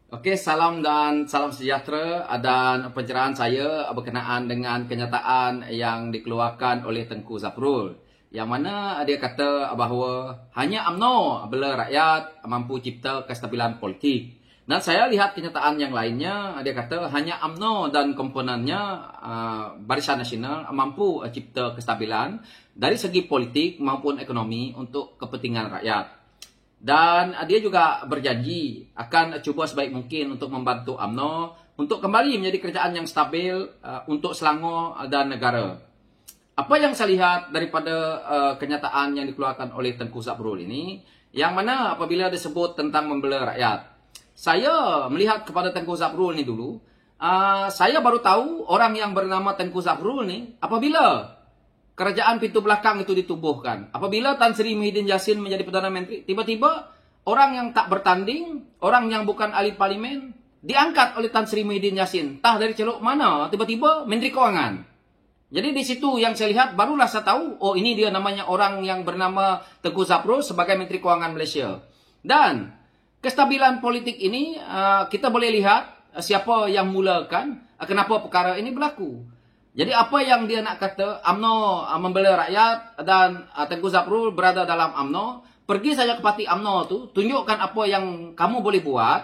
Oke, salam dan salam sejahtera dan pencerahan saya berkenaan dengan kenyataan yang dikeluarkan oleh Tengku Zafrul. Yang mana dia kata bahawa hanya UMNO bela rakyat mampu cipta kestabilan politik. Dan saya lihat kenyataan yang lainnya, dia kata hanya UMNO dan komponennya Barisan Nasional mampu cipta kestabilan dari segi politik maupun ekonomi untuk kepentingan rakyat. Dan dia juga berjanji akan cuba sebaik mungkin untuk membantu UMNO untuk kembali menjadi kerajaan yang stabil untuk Selangor dan negara. Apa yang saya lihat daripada kenyataan yang dikeluarkan oleh Tengku Zafrul ini, yang mana apabila disebut tentang membela rakyat, saya melihat kepada Tengku Zafrul ini dulu, saya baru tahu orang yang bernama Tengku Zafrul ini apabila kerajaan pintu belakang itu ditubuhkan. Apabila Tan Sri Muhyiddin Yassin menjadi Perdana Menteri, tiba-tiba orang yang tak bertanding, orang yang bukan ahli parlimen, diangkat oleh Tan Sri Muhyiddin Yassin. Entah dari celuk mana, tiba-tiba Menteri Kewangan. Jadi di situ yang saya lihat, barulah saya tahu, oh ini dia namanya orang yang bernama Tengku Zafrul sebagai Menteri Kewangan Malaysia. Dan kestabilan politik ini, kita boleh lihat siapa yang mulakan, kenapa perkara ini berlaku. Jadi apa yang dia nak kata, UMNO membela rakyat dan Tengku Zafrul berada dalam UMNO, pergi saja ke parti UMNO tu, tunjukkan apa yang kamu boleh buat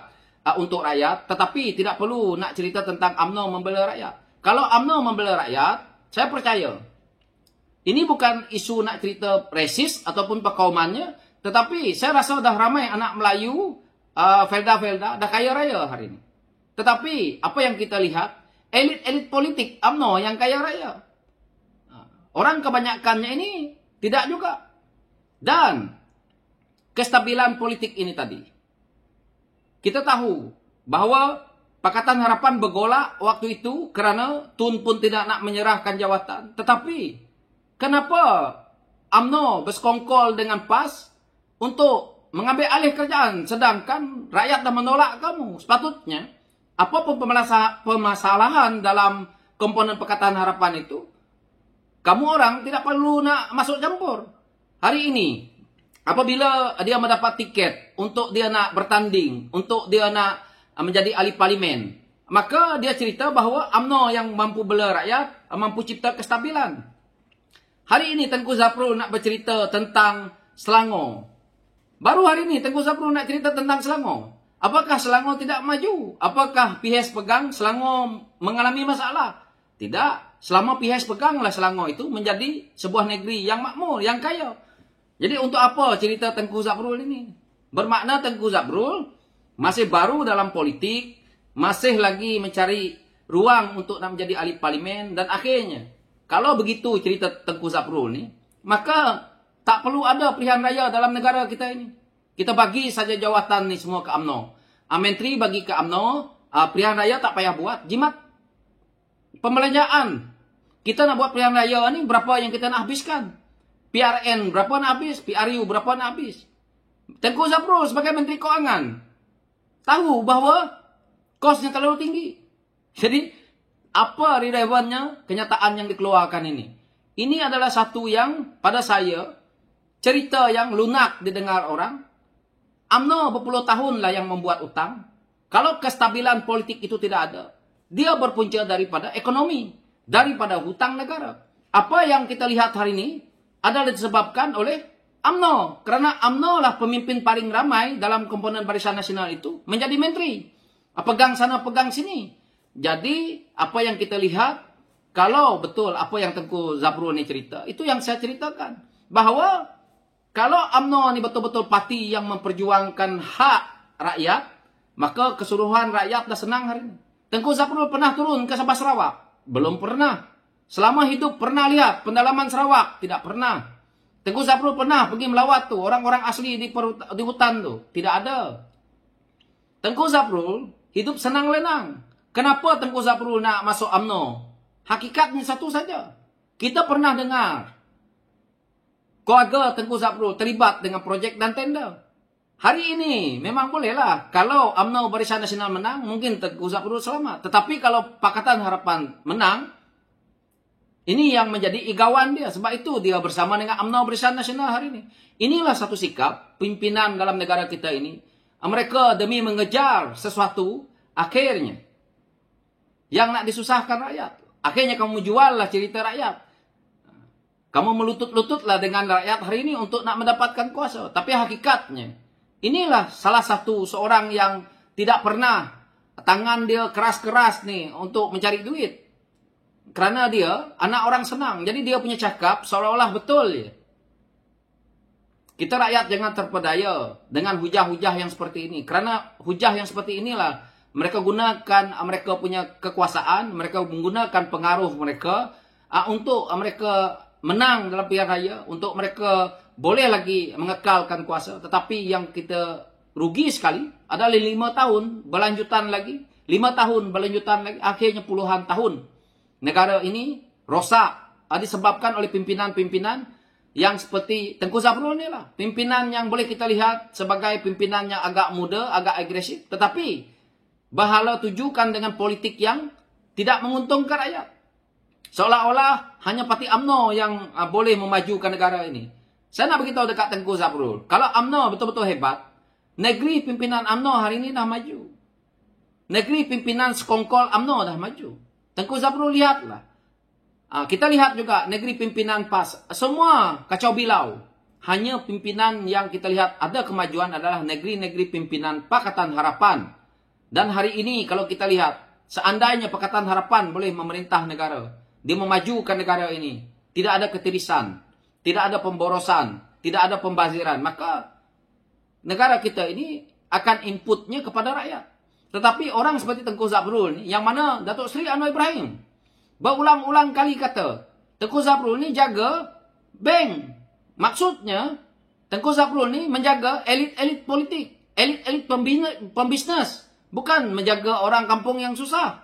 untuk rakyat, tetapi tidak perlu nak cerita tentang UMNO membela rakyat. Kalau UMNO membela rakyat, saya percaya, ini bukan isu nak cerita resis ataupun perkaumannya, tetapi saya rasa dah ramai anak Melayu, Felda-Felda, dah kaya raya hari ini. Tetapi apa yang kita lihat, elit-elit politik UMNO yang kaya raya. Orang kebanyakannya ini tidak juga. Dan kestabilan politik ini tadi, kita tahu bahawa Pakatan Harapan bergolak waktu itu kerana Tun pun tidak nak menyerahkan jawatan. Tetapi kenapa UMNO bersekongkol dengan PAS untuk mengambil alih kerajaan sedangkan rakyat dah menolak kamu? Sepatutnya apapun permasalahan dalam komponen Pakatan Harapan itu, kamu orang tidak perlu nak masuk campur. Hari ini, apabila dia mendapat tiket untuk dia nak bertanding, untuk dia nak menjadi ahli parlimen, maka dia cerita bahawa UMNO yang mampu bela rakyat, mampu cipta kestabilan. Hari ini Tengku Zafrul nak bercerita tentang Selangor. Baru hari ini Tengku Zafrul nak cerita tentang Selangor. Apakah Selangor tidak maju? Apakah PIHS pegang Selangor mengalami masalah? Tidak. Selama PIHS peganglah Selangor itu menjadi sebuah negeri yang makmur, yang kaya. Jadi untuk apa cerita Tengku Zafrul ini? Bermakna Tengku Zafrul masih baru dalam politik, masih lagi mencari ruang untuk nak menjadi ahli parlimen, dan akhirnya, kalau begitu cerita Tengku Zafrul ini, maka tak perlu ada pilihan raya dalam negara kita ini. Kita bagi saja jawatan ni semua ke UMNO. Menteri bagi ke UMNO, pilihan raya tak payah buat, jimat. Pembelanjaan. Kita nak buat pilihan raya ni, berapa yang kita nak habiskan? PRN berapa nak habis? PRU berapa nak habis? Tengku Zafrul sebagai Menteri Kewangan tahu bahawa kosnya terlalu tinggi. Jadi, apa relevannya kenyataan yang dikeluarkan ini? Ini adalah satu yang pada saya, cerita yang lunak didengar orang. UMNO berpuluh tahun lah yang membuat utang. Kalau kestabilan politik itu tidak ada, dia berpunca daripada ekonomi, daripada hutang negara. Apa yang kita lihat hari ini adalah disebabkan oleh UMNO. Kerana UMNO lah pemimpin paling ramai dalam komponen Barisan Nasional itu menjadi menteri. Pegang sana, pegang sini. Jadi, apa yang kita lihat, kalau betul apa yang Tengku Zafrul ni cerita, itu yang saya ceritakan. Bahawa kalau UMNO ni betul-betul parti yang memperjuangkan hak rakyat, maka keseluruhan rakyat dah senang hari ini. Tengku Zafrul pernah turun ke Sabah Sarawak? Belum pernah. Selama hidup pernah lihat pendalaman Sarawak? Tidak pernah. Tengku Zafrul pernah pergi melawat tu orang-orang asli di hutan tu? Tidak ada. Tengku Zafrul hidup senang lenang. Kenapa Tengku Zafrul nak masuk UMNO? Hakikatnya satu saja. Kita pernah dengar keluarga Tengku Zafrul terlibat dengan projek dan tender. Hari ini memang bolehlah. Kalau UMNO Barisan Nasional menang, mungkin Tengku Zafrul selamat. Tetapi kalau Pakatan Harapan menang, ini yang menjadi igawan dia. Sebab itu dia bersama dengan UMNO Barisan Nasional hari ini. Inilah satu sikap pimpinan dalam negara kita ini. mereka demi mengejar sesuatu, akhirnya yang nak disusahkan rakyat. Akhirnya kamu juallah cerita rakyat. Kamu melutut-lututlah dengan rakyat hari ini untuk nak mendapatkan kuasa. Tapi hakikatnya, inilah salah satu seorang yang tidak pernah tangan dia keras-keras nih untuk mencari duit. Kerana dia anak orang senang. Jadi dia punya cakap seolah-olah betul ya. Kita rakyat jangan terpedaya dengan hujah-hujah yang seperti ini. Kerana hujah yang seperti inilah mereka gunakan mereka punya kekuasaan, mereka menggunakan pengaruh mereka untuk mereka menang dalam pilihan raya, untuk mereka boleh lagi mengekalkan kuasa. Tetapi yang kita rugi sekali adalah 5 tahun berlanjutan lagi, 5 tahun berlanjutan lagi, akhirnya puluhan tahun negara ini rosak disebabkan oleh pimpinan-pimpinan yang seperti Tengku Zafrul ni lah. Pimpinan yang boleh kita lihat sebagai pimpinan yang agak muda, agak agresif, tetapi bahala tujukan dengan politik yang tidak menguntungkan rakyat. Seolah-olah hanya parti UMNO yang boleh memajukan negara ini. Saya nak beritahu dekat Tengku Zafrul, kalau UMNO betul-betul hebat, negeri pimpinan UMNO hari ini dah maju. Negeri pimpinan sekongkol UMNO dah maju. Tengku Zafrul lihatlah. Kita lihat juga negeri pimpinan PAS. Semua kacau bilau. Hanya pimpinan yang kita lihat ada kemajuan adalah negeri-negeri pimpinan Pakatan Harapan. Dan hari ini kalau kita lihat, seandainya Pakatan Harapan boleh memerintah negara, dia memajukan negara ini, tidak ada ketirisan, tidak ada pemborosan, tidak ada pembaziran, maka negara kita ini akan inputnya kepada rakyat. Tetapi orang seperti Tengku Zafrul ni, yang mana Datuk Seri Anwar Ibrahim berulang-ulang kali kata, Tengku Zafrul ni jaga bank. Maksudnya, Tengku Zafrul ni menjaga elit-elit politik, elit-elit pembisnes, bukan menjaga orang kampung yang susah.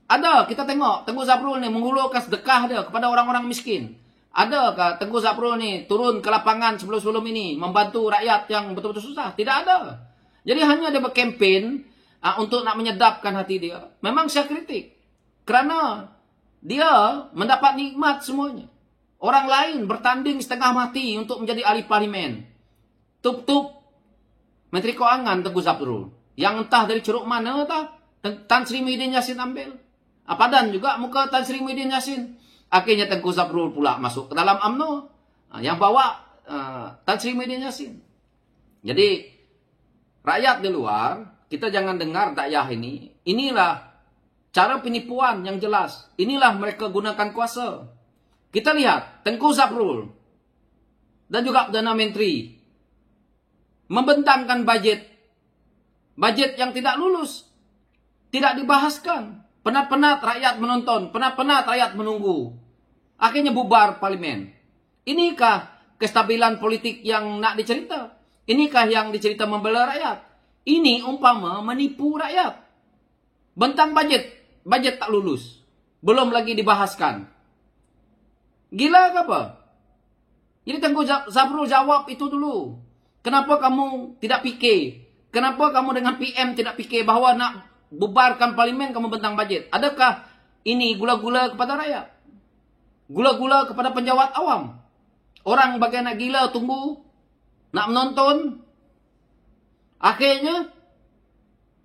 Ada, kita tengok, Tengku Zafrul ni menghulurkan sedekah dia kepada orang-orang miskin. Adakah Tengku Zafrul ni turun ke lapangan sebelum-sebelum ini membantu rakyat yang betul-betul susah? Tidak ada. Jadi hanya dia berkempen untuk nak menyedapkan hati dia. Memang saya kritik. Kerana dia mendapat nikmat semuanya. Orang lain bertanding setengah mati untuk menjadi ahli parlimen. Tup-tup Menteri Keuangan Tengku Zafrul. Yang entah dari ceruk mana entah. Tan Sri Muhyiddin Yassin ambil. Padan juga muka Tan Sri Muhyiddin Yassin. Akhirnya Tengku Zafrul pula masuk ke dalam UMNO. Yang bawa Tan Sri Muhyiddin Yassin. Jadi, rakyat di luar, kita jangan dengar dakwah ini. Inilah cara penipuan yang jelas. Inilah mereka gunakan kuasa. Kita lihat, Tengku Zafrul dan juga Perdana Menteri membentangkan bajet. Bajet yang tidak lulus. Tidak dibahaskan. Penat-penat rakyat menonton. Penat-penat rakyat menunggu. Akhirnya bubar parlimen. Inikah kestabilan politik yang nak dicerita? Inikah yang dicerita membela rakyat? Ini umpama menipu rakyat. Bentang bajet. Bajet tak lulus. Belum lagi dibahaskan. Gila ke apa? Jadi Tengku Zafrul jawab itu dulu. Kenapa kamu tidak fikir? Kenapa kamu dengan PM tidak fikir bahawa nak bubarkan parlimen kamu bentang bajet? Adakah ini gula-gula kepada rakyat? Gula-gula kepada penjawat awam? Orang bagian nak gila tunggu, nak menonton. Akhirnya,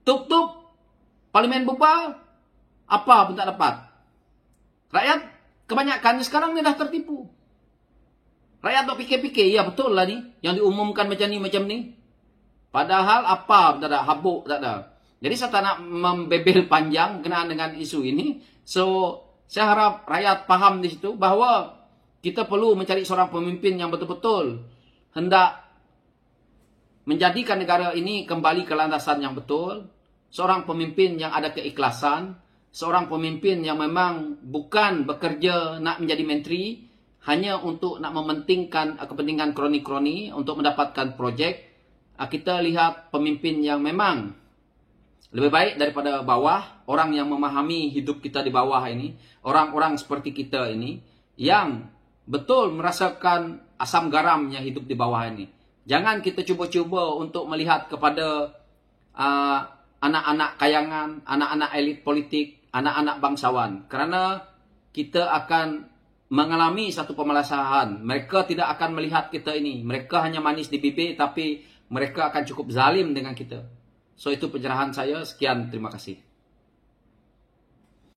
tup-tup, parlimen bubar, apa pun tak dapat. Rakyat kebanyakan sekarang ni dah tertipu. Rakyat tak fikir-fikir, ya betul lah ni, yang diumumkan macam ni. Padahal apa tak ada, habuk tak ada. Jadi saya tak nak membebel panjang berkenaan dengan isu ini. So, saya harap rakyat faham di situ bahawa kita perlu mencari seorang pemimpin yang betul-betul hendak menjadikan negara ini kembali ke landasan yang betul. Seorang pemimpin yang ada keikhlasan. Seorang pemimpin yang memang bukan bekerja nak menjadi menteri hanya untuk nak mementingkan kepentingan kroni-kroni untuk mendapatkan projek. Kita lihat pemimpin yang memang lebih baik daripada bawah. Orang yang memahami hidup kita di bawah ini. Orang-orang seperti kita ini. Yang betul merasakan asam garamnya hidup di bawah ini. Jangan kita cuba-cuba untuk melihat kepada anak-anak kayangan, anak-anak elit politik, anak-anak bangsawan. Kerana kita akan mengalami satu pemalasahan. Mereka tidak akan melihat kita ini. Mereka hanya manis di bibir tapi mereka akan cukup zalim dengan kita. So itu pencerahan saya. Sekian, terima kasih.